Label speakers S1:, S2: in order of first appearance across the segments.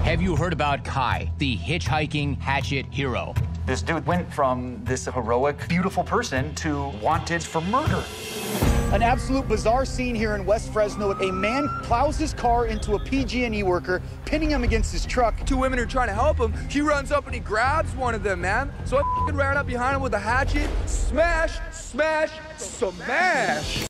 S1: Have you heard about Kai, the hitchhiking hatchet hero?
S2: This dude went from this heroic, beautiful person to wanted for murder.
S3: An absolute bizarre scene here in West Fresno. A man plows his car into a PG&E worker, pinning him against his truck.
S4: Two women are trying to help him. He runs up and he grabs one of them, man. So I ran up behind him with a hatchet. Smash, smash, smash.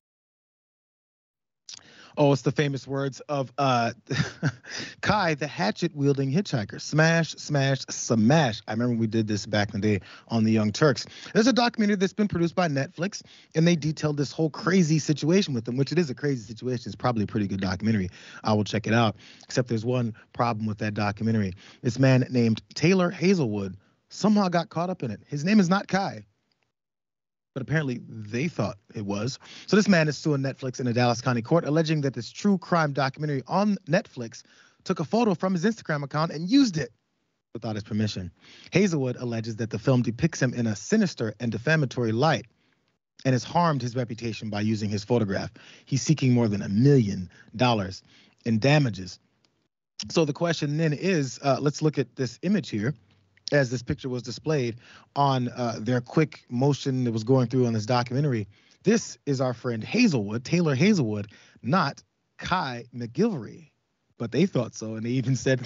S5: Oh, it's the famous words of Kai, the hatchet-wielding hitchhiker. Smash, smash, smash. I remember we did this back in the day on the Young Turks. There's a documentary that's been produced by Netflix, and they detailed this whole crazy situation with them, which it is a crazy situation. It's probably a pretty good documentary. I will check it out, except there's one problem with that documentary. This man named Taylor Hazelwood somehow got caught up in it. His name is not Kai, but apparently they thought it was. So this man is suing Netflix in a Dallas County court, alleging that this true crime documentary on Netflix took a photo from his Instagram account and used it without his permission. Hazelwood alleges that the film depicts him in a sinister and defamatory light and has harmed his reputation by using his photograph. He's seeking more than $1 million in damages. So the question then is, let's look at this image here, as this picture was displayed on their quick motion that was going through on this documentary. This is our friend Hazelwood, Taylor Hazelwood, not Kai McGilvery. But they thought so, and they even said,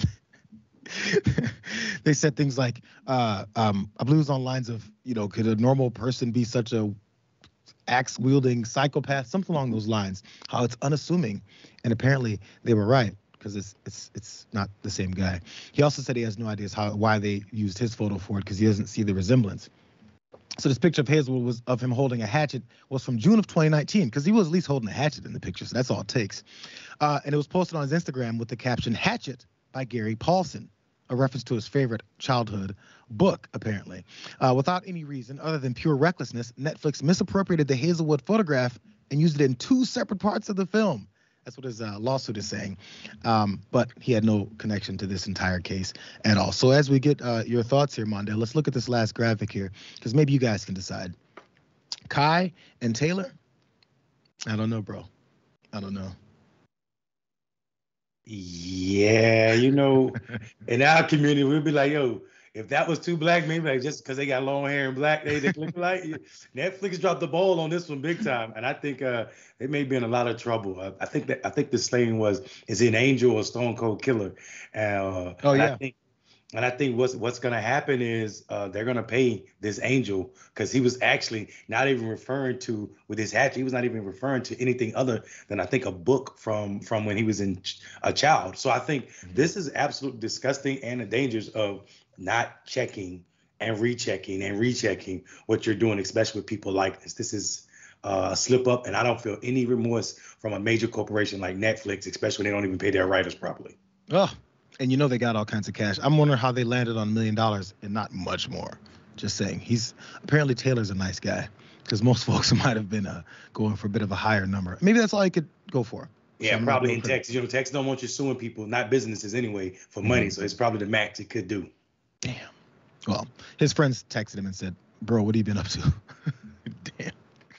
S5: they said things like, I believe it was on lines of, could a normal person be such a axe-wielding psychopath? Something along those lines, how it's unassuming. And apparently they were right, because it's not the same guy. He also said he has no idea why they used his photo for it, because he doesn't see the resemblance. So this picture of Hazelwood was of him holding a hatchet was from June of 2019, because he was at least holding a hatchet in the picture, so that's all it takes. And it was posted on his Instagram with the caption, "Hatchet" by Gary Paulson, a reference to his favorite childhood book, apparently. Without any reason other than pure recklessness, Netflix misappropriated the Hazelwood photograph and used it in 2 separate parts of the film. That's what his lawsuit is saying. But he had no connection to this entire case at all. So as we get your thoughts here, Mondale, let's look at this last graphic here, because maybe you guys can decide. Kai and Taylor? I don't know, bro. I don't know.
S6: Yeah, in our community, we'd be like, yo, if that was 2 black men, like just because they got long hair and black, they look like. Netflix dropped the ball on this one big time, and I think they may be in a lot of trouble. I think the slaying is an angel or stone cold killer. And I think what's going to happen is they're going to pay this angel, because he was actually not even referring to, with his hatchet, he was not even referring to anything other than, I think, a book from when he was a child. So I think this is absolutely disgusting, and the dangers of not checking and rechecking what you're doing, especially with people like this. This is a slip up, and I don't feel any remorse from a major corporation like Netflix, especially when they don't even pay their writers properly.
S5: Oh, and they got all kinds of cash. I'm wondering how they landed on $1 million and not much more. Just saying. Apparently Taylor's a nice guy, because most folks might have been going for a bit of a higher number. Maybe that's all he could go for.
S6: Yeah,
S5: so
S6: probably in Texas. Texas don't want you suing people, not businesses anyway, for money. So it's probably the max it could do.
S5: Damn. Well, his friends texted him and said, "Bro, what have you been up to?" Damn.